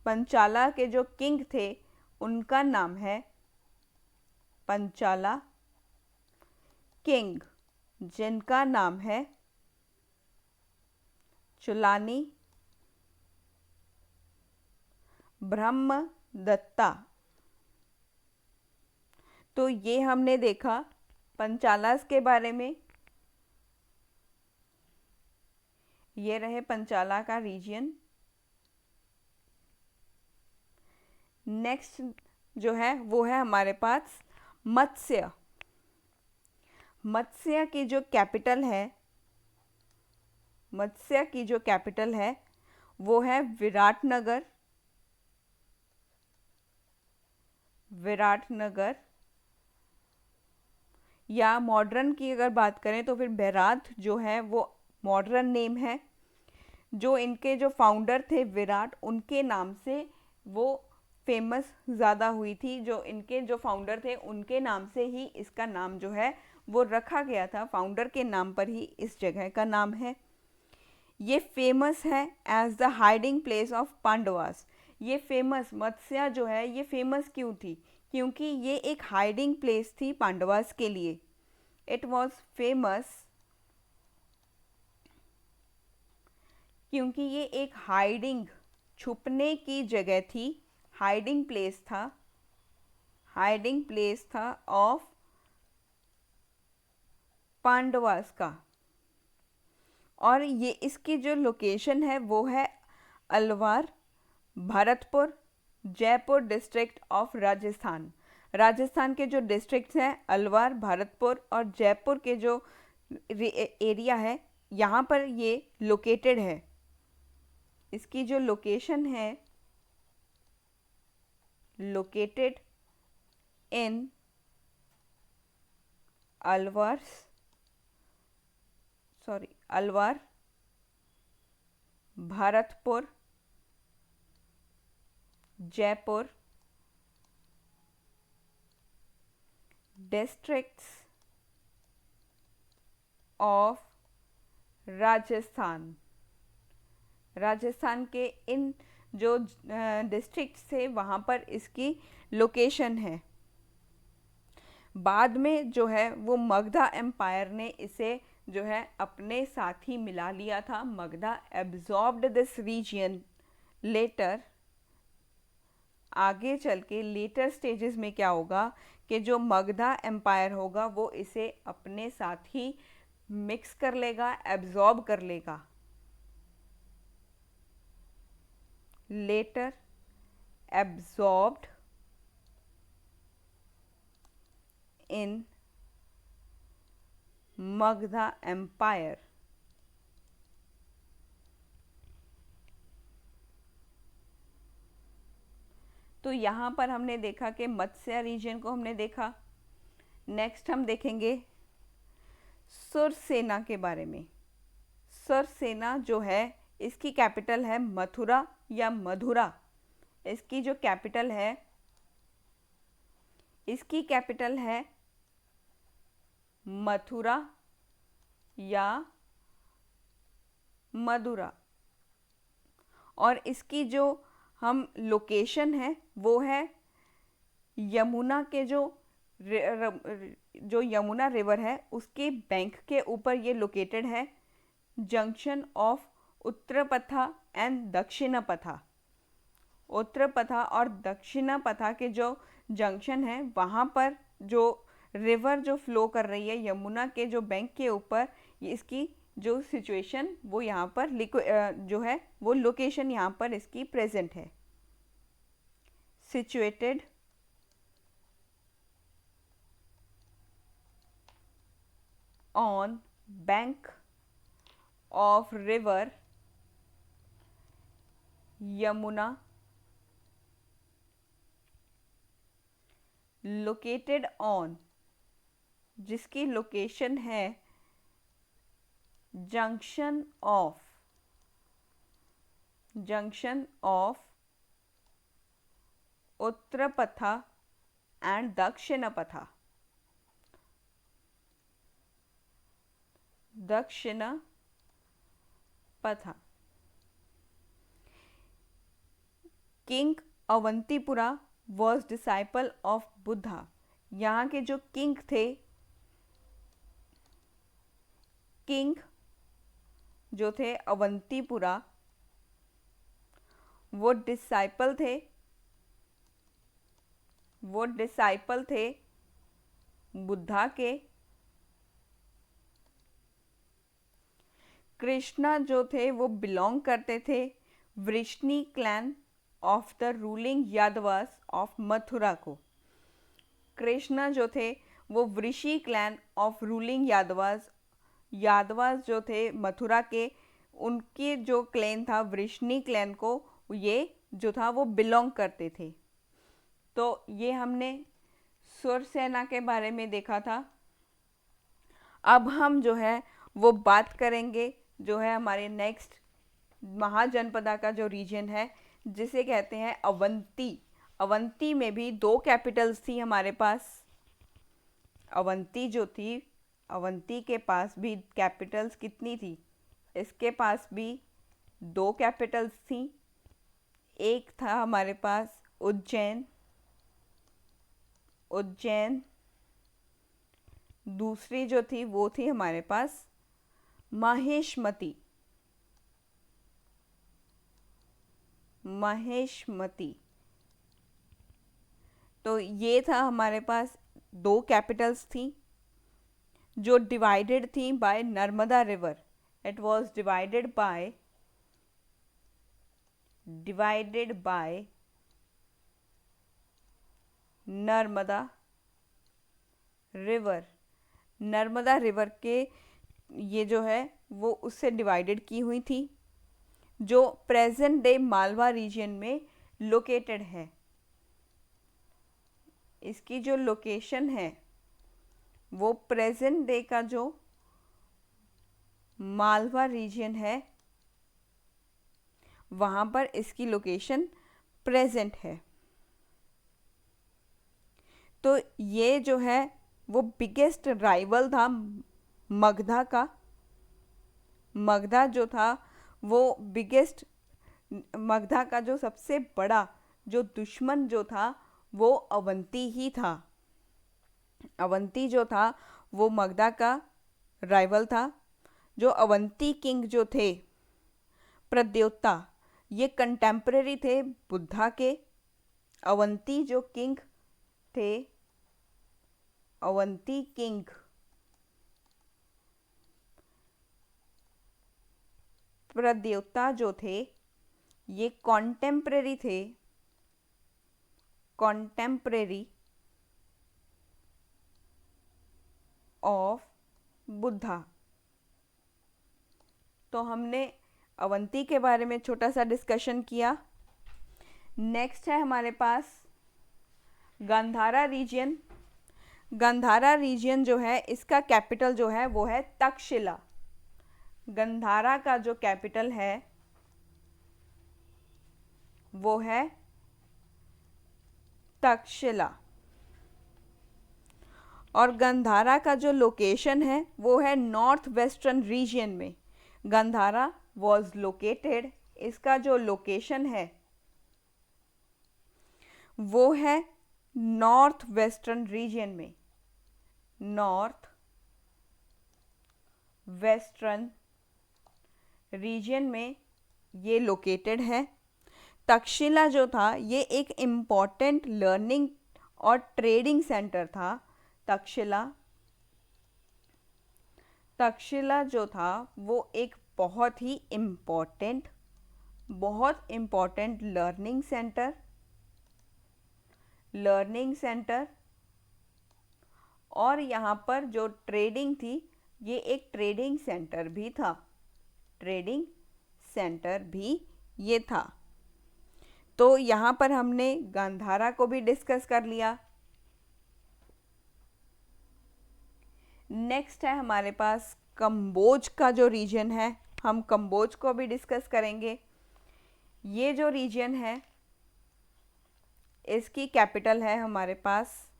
पंचाला के जो किंग थे उनका नाम है पंचाला किंग, जिनका नाम है चुलानी ब्रह्मदत्ता। तो ये हमने देखा पंचालास के बारे में। ये रहे पंचाला का रीजन। नेक्स्ट जो है वो है हमारे पास मत्स्य। मत्स्य की जो कैपिटल है, मत्स्य की जो कैपिटल है वो है विराटनगर, विराटनगर, या मॉडर्न की अगर बात करें तो फिर बैरात जो है वो मॉडर्न नेम है। जो इनके जो फाउंडर थे विराट, उनके नाम से वो फेमस ज़्यादा हुई थी। जो इनके जो फाउंडर थे उनके नाम से ही इसका नाम जो है वो रखा गया था, फाउंडर के नाम पर ही इस जगह का नाम है। ये फेमस है as the hiding place of Pandavas. ये फेमस, मत्स्य जो है ये फेमस क्यों थी? क्योंकि ये एक हाइडिंग प्लेस थी पांडवास के लिए। इट वॉज फेमस क्योंकि ये एक हाइडिंग, छुपने की जगह थी, हाइडिंग प्लेस था, हाइडिंग प्लेस था ऑफ पांडवास का। और ये इसकी जो लोकेशन है वो है अलवार, भरतपुर, जयपुर डिस्ट्रिक्ट ऑफ राजस्थान। राजस्थान के जो डिस्ट्रिक्ट्स हैं अलवार, भरतपुर और जयपुर के जो एरिया है यहाँ पर ये लोकेटेड है। इसकी जो लोकेशन है, located in Alwar, Alwar, Bharatpur, Jaipur districts of Rajasthan. Rajasthan के इन जो डिस्ट्रिक्ट थे वहाँ पर इसकी लोकेशन है। बाद में जो है वो मगधा एम्पायर ने इसे जो है अपने साथ ही मिला लिया था। Magadha absorbed this region later. आगे चल के लेटर स्टेजेस में क्या होगा कि जो मगधा एम्पायर होगा वो इसे अपने साथ ही मिक्स कर लेगा, एब्जॉर्ब कर लेगा। Later absorbed in Magadha empire. तो यहाँ पर हमने देखा कि मत्स्य रीजन को हमने देखा। नेक्स्ट हम देखेंगे सुरसेना के बारे में। सुरसेना जो है इसकी कैपिटल है मथुरा या मधुरा। इसकी जो कैपिटल है, इसकी कैपिटल है मथुरा या मधुरा। और इसकी जो हम लोकेशन है वो है यमुना के जो यमुना रिवर है उसके बैंक के ऊपर ये लोकेटेड है। Junction of Uttarapatha and Dakshinapatha. Uttarapatha और दक्षिणपथा के जो जंक्शन है वहाँ पर जो रिवर जो फ्लो कर रही है यमुना के जो बैंक के ऊपर, इसकी जो सिचुएशन वो यहाँ पर जो है वो लोकेशन यहाँ पर इसकी प्रेजेंट है। Situated on bank of river Yamuna, located on जिसकी लोकेशन है junction of Uttarapatha and Dakshinapatha. King Avantipura was disciple of Buddha. यहाँ के जो किंग थे, किंग जो थे अवंतीपुरा, वो डिसाइपल थे बुद्धा के। कृष्णा जो थे वो बिलोंग करते थे Vrishni clan of the ruling Yadavas of Mathura को। कृष्णा जो थे वो वृषि क्लैन ऑफ रूलिंग यादवास जो थे मथुरा के, उनके जो क्लैन था वृष्णि क्लैन को ये जो था वो बिलोंग करते थे। तो ये हमने सुरसेना के बारे में देखा था। अब हम जो है वो बात करेंगे जो है हमारे नेक्स्ट महाजनपदा का जो रीजन है जिसे कहते हैं अवंती। अवंती में भी 2 कैपिटल्स थी हमारे पास। अवंती जो थी, अवंती के पास भी कैपिटल्स कितनी थी? इसके पास भी 2 कैपिटल्स थी। एक था हमारे पास उज्जैन, दूसरी जो थी वो थी हमारे पास महेशमती। तो ये था हमारे पास 2 कैपिटल्स थी जो डिवाइडेड थी by Narmada river. It was divided by Narmada river. Narmada river के ये जो है वो उससे डिवाइडेड की हुई थी, जो प्रेजेंट डे मालवा रीजन में लोकेटेड है। इसकी जो लोकेशन है वो प्रेजेंट डे का जो मालवा रीजन है वहाँ पर इसकी लोकेशन प्रेजेंट है। तो ये जो है वो बिगेस्ट राइवल था मगधा का। मगधा जो था वो बिगेस्ट मगधा का जो सबसे बड़ा जो दुश्मन जो था वो अवंती ही था। अवंती जो था वो मगधा का राइवल था। जो अवंती किंग जो थे प्रद्योता, ये कंटेम्पररी थे बुद्धा के। अवंती जो किंग थे, अवंती किंग प्रद्योता जो थे ये कॉन्टेम्पररी थे, कॉन्टेम्पररी ऑफ बुद्धा। तो हमने अवंती के बारे में छोटा सा डिस्कशन किया। नेक्स्ट है हमारे पास गांधारा रीजन। गांधारा रीजन जो है इसका कैपिटल जो है वो है तक्षशिला। गांधारा का जो कैपिटल है वो है तक्षशिला। और गांधारा का जो लोकेशन है वो है नॉर्थ वेस्टर्न रीजन में। गांधारा वॉज लोकेटेड, इसका जो लोकेशन है वो है नॉर्थ वेस्टर्न रीजन में। नॉर्थ वेस्टर्न रीजन में ये लोकेटेड है। तक्षशिला जो था ये एक इम्पॉर्टेंट लर्निंग और ट्रेडिंग सेंटर था। तक्षशिला जो था वो एक बहुत ही इम्पॉर्टेंट लर्निंग सेंटर और यहाँ पर जो ट्रेडिंग थी ये एक ट्रेडिंग सेंटर भी था। ट्रेडिंग सेंटर भी ये था। तो यहाँ पर हमने गांधारा को भी डिस्कस कर लिया। नेक्स्ट है हमारे पास कंबोज का जो रीजन है, हम कंबोज को भी डिस्कस करेंगे। ये जो रीजन है इसकी कैपिटल है हमारे पास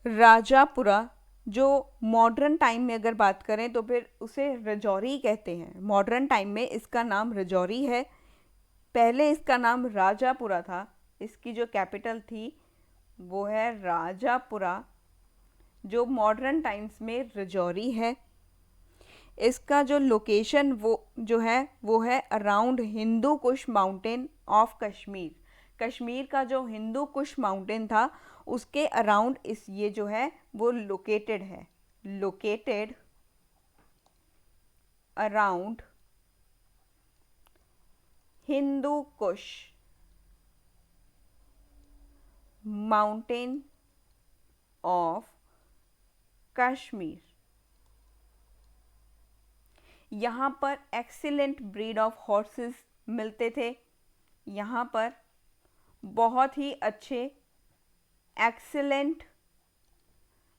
राजापुरा। जो मॉडर्न टाइम में अगर बात करें तो फिर उसे रजौरी कहते हैं। मॉडर्न टाइम में इसका नाम रजौरी है, पहले इसका नाम राजापुरा था। इसकी जो कैपिटल थी वो है राजापुरा, जो मॉडर्न टाइम्स में रजौरी है। इसका जो लोकेशन वो है around Hindu Kush mountain of Kashmir. Kashmir का जो हिंदू कुश माउंटेन था उसके अराउंड ये जो है वो लोकेटेड है। Located around Hindu Kush mountain of Kashmir. यहाँ पर एक्सीलेंट ब्रीड ऑफ हॉर्सेस मिलते थे। यहाँ पर बहुत ही अच्छे एक्सीलेंट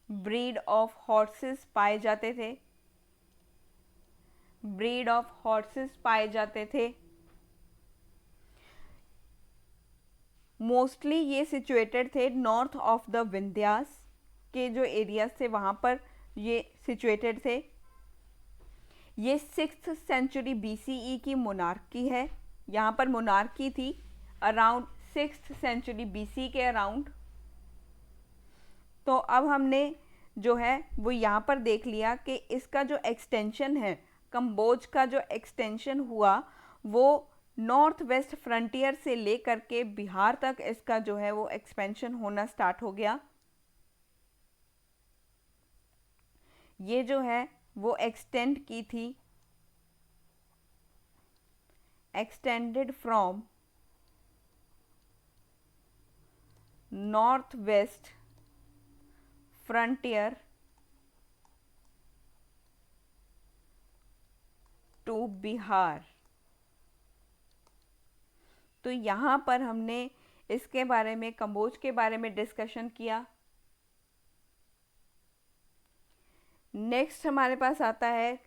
ब्रीड ऑफ हॉर्सेस पाए जाते थे। ब्रीड ऑफ हॉर्सेस पाए जाते थे। मोस्टली ये सिचुएटेड थे नॉर्थ ऑफ द विंध्यास के जो एरियाज थे वहाँ पर ये सिचुएटेड थे। ये 6th सेंचुरी BCE की मोनार्की है। यहाँ पर मोनार्की थी अराउंड 6th सेंचुरी BC के अराउंड। तो अब हमने जो है वो यहाँ पर देख लिया कि इसका जो एक्सटेंशन है, कंबोज का जो एक्सटेंशन हुआ वो नॉर्थ वेस्ट फ्रंटियर से लेकर के बिहार तक इसका जो है वो एक्सपेंशन होना स्टार्ट हो गया। ये जो है वो एक्सटेंड की थी, extended from north west frontier to Bihar. तो यहाँ पर हमने इसके बारे में, कंबोज के बारे में डिस्कशन किया। नेक्स्ट हमारे पास आता है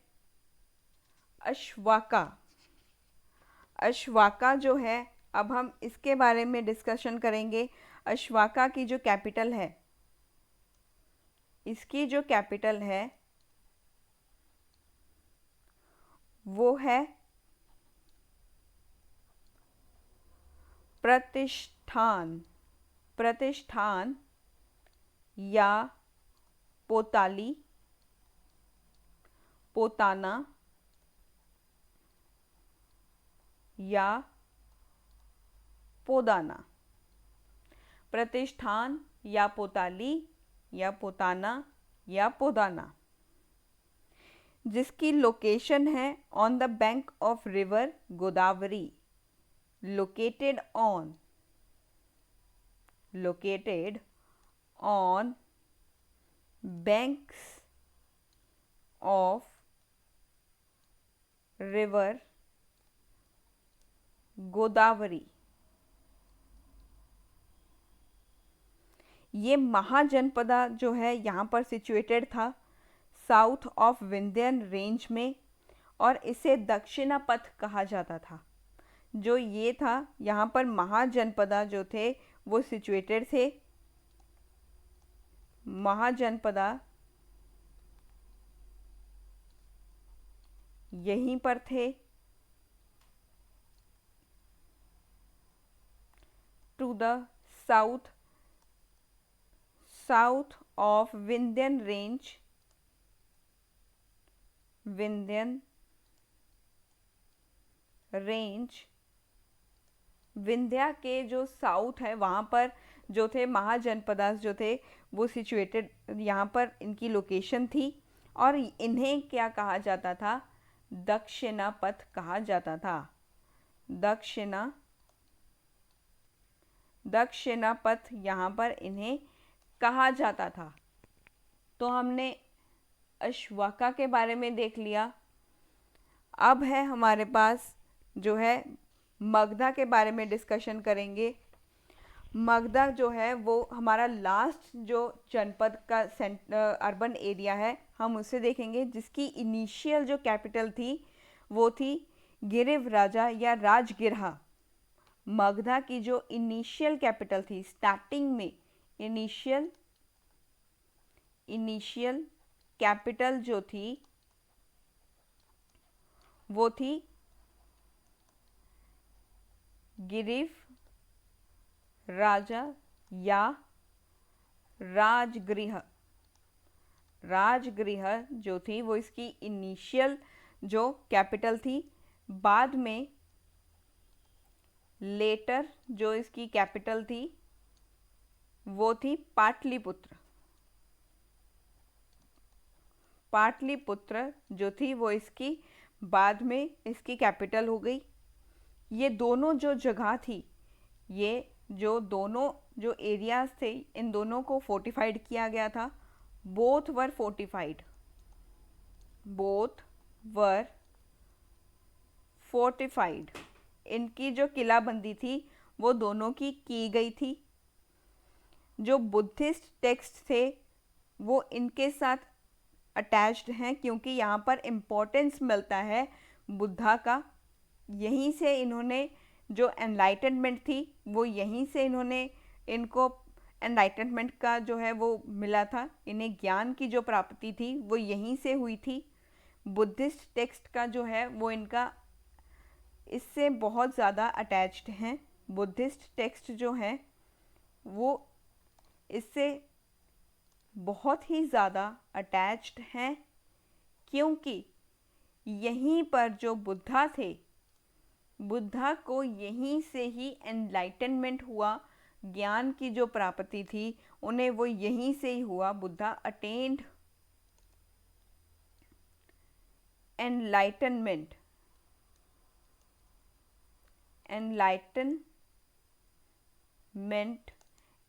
अश्वाका। अश्वाका जो है अब हम इसके बारे में डिस्कशन करेंगे। अश्वाका की जो कैपिटल है, इसकी जो कैपिटल है वो है प्रतिष्ठान, प्रतिष्ठान या पोताली, पोताना या पोदाना, प्रतिष्ठान या पोताली या पोताना या पोदाना, जिसकी लोकेशन है on the bank of river Godavari, located on banks of river Godavari. ये महाजनपदा जो है यहाँ पर सिचुएटेड था साउथ ऑफ विंध्यन रेंज में, और इसे दक्षिणापथ कहा जाता था। जो ये था यहाँ पर महाजनपदा जो थे वो सिचुएटेड थे, महाजनपदा यहीं पर थे to the south of Vindhyan range, Vindhyan range, Vindhya के जो साउथ है वहाँ पर जो थे महाजनपदास जो थे वो सिचुएटेड, यहाँ पर इनकी लोकेशन थी, और इन्हें क्या कहा जाता था? दक्षिणापथ कहा जाता था। दक्षिणापथ यहाँ पर इन्हें कहा जाता था। तो हमने अश्वाका के बारे में देख लिया। अब है हमारे पास जो है मगधा के बारे में डिस्कशन करेंगे। मगधा जो है वो हमारा लास्ट जो जनपद का अर्बन एरिया है हम उसे देखेंगे, जिसकी इनिशियल जो कैपिटल थी वो थी गिरिव राजा या राजगिरहा। मगधा की जो इनिशियल कैपिटल थी, स्टार्टिंग में इनिशियल कैपिटल जो थी वो थी गिरिव राजा या राजगृह। राजगृह जो थी वो इसकी इनिशियल जो कैपिटल थी। बाद में लेटर जो इसकी कैपिटल थी वो थी पाटलिपुत्र। पाटलिपुत्र जो थी वो इसकी बाद में इसकी कैपिटल हो गई। ये दोनों जो जगह थी, ये जो दोनों जो एरियाज थे, इन दोनों को फोर्टिफाइड किया गया था। Both were fortified. इनकी जो किलाबंदी थी वो दोनों की गई थी। जो बुद्धिस्ट टेक्स्ट थे वो इनके साथ अटैच्ड हैं, क्योंकि यहाँ पर इम्पोर्टेंस मिलता है बुद्धा का। यहीं से इन्होंने जो एनलाइटनमेंट थी वो यहीं से इनको एनलाइटनमेंट का जो है वो मिला था। इन्हें ज्ञान की जो प्राप्ति थी वो यहीं से हुई थी। बुद्धिस्ट टेक्स्ट का जो है वो इनका इससे बहुत ज़्यादा अटैच्ड हैं। बुद्धिस्ट टेक्स्ट जो हैं वो इससे बहुत ही ज़्यादा अटैच्ड हैं, क्योंकि यहीं पर जो बुद्धा थे, बुद्धा को यहीं से ही एनलाइटनमेंट हुआ। ज्ञान की जो प्राप्ति थी उन्हें वो यहीं से ही हुआ। बुद्धा अटेन्ड एनलाइटनमेंट,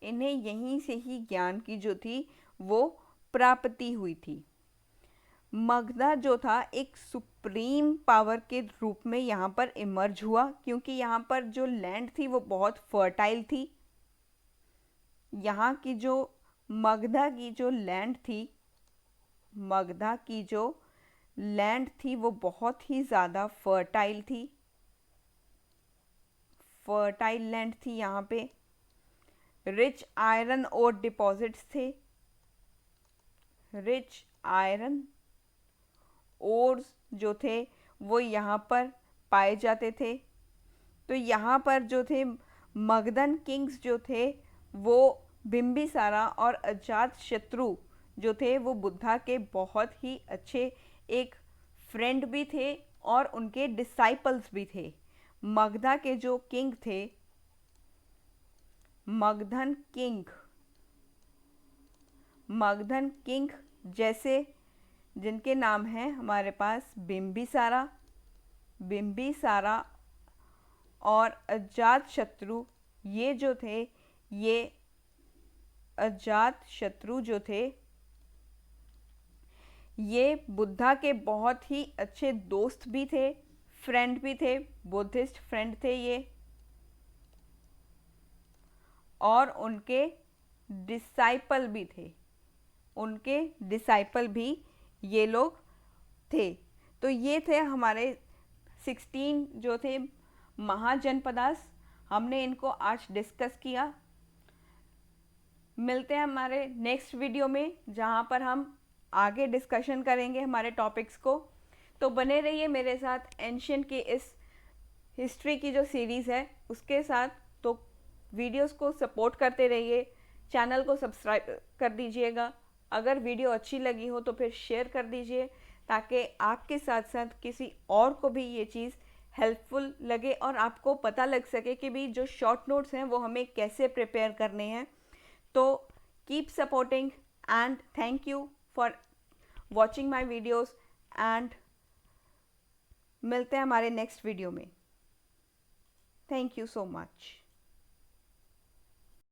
इन्हें यहीं से ही ज्ञान की जो थी वो प्राप्ति हुई थी। मगधा जो था एक सुप्रीम पावर के रूप में यहाँ पर इमर्ज हुआ, क्योंकि यहाँ पर जो लैंड थी वो बहुत फर्टाइल थी। यहाँ की जो मगधा की जो लैंड थी, मगधा की जो लैंड थी वो बहुत ही ज़्यादा फर्टाइल थी। फर्टाइल लैंड थी यहाँ पे। रिच आयरन और डिपॉजिट्स थे। रिच आयरन ओर्स जो थे वो यहाँ पर पाए जाते थे। तो यहाँ पर जो थे मगधन किंग्स जो थे वो बिंबिसारा और अजातशत्रु जो थे वो बुद्धा के बहुत ही अच्छे एक फ्रेंड भी थे और उनके डिसाइपल्स भी थे। मगधा के जो किंग थे, मगधन किंग जैसे जिनके नाम हैं हमारे पास बिंबिसारा और अजातशत्रु, ये जो थे, ये अजातशत्रु जो थे ये बुद्धा के बहुत ही अच्छे दोस्त भी थे, फ्रेंड भी थे, बुद्धिस्ट फ्रेंड थे ये, और उनके डिसाइपल भी थे, उनके डिसाइपल भी ये लोग थे। तो ये थे हमारे 16 जो थे महाजनपदास, हमने इनको आज डिस्कस किया। मिलते हैं हमारे नेक्स्ट वीडियो में जहाँ पर हम आगे डिस्कशन करेंगे हमारे टॉपिक्स को। तो बने रहिए मेरे साथ एंशिएंट की इस हिस्ट्री की जो सीरीज़ है उसके साथ। तो वीडियोस को सपोर्ट करते रहिए, चैनल को सब्सक्राइब कर दीजिएगा। अगर वीडियो अच्छी लगी हो तो फिर शेयर कर दीजिए ताकि आपके साथ साथ किसी और को भी ये चीज़ हेल्पफुल लगे और आपको पता लग सके कि भी जो शॉर्ट नोट्स हैं वो हमें कैसे प्रिपेयर करने हैं। तो keep supporting and thank you for watching my videos and मिलते हैं हमारे नेक्स्ट वीडियो में। Thank you so much.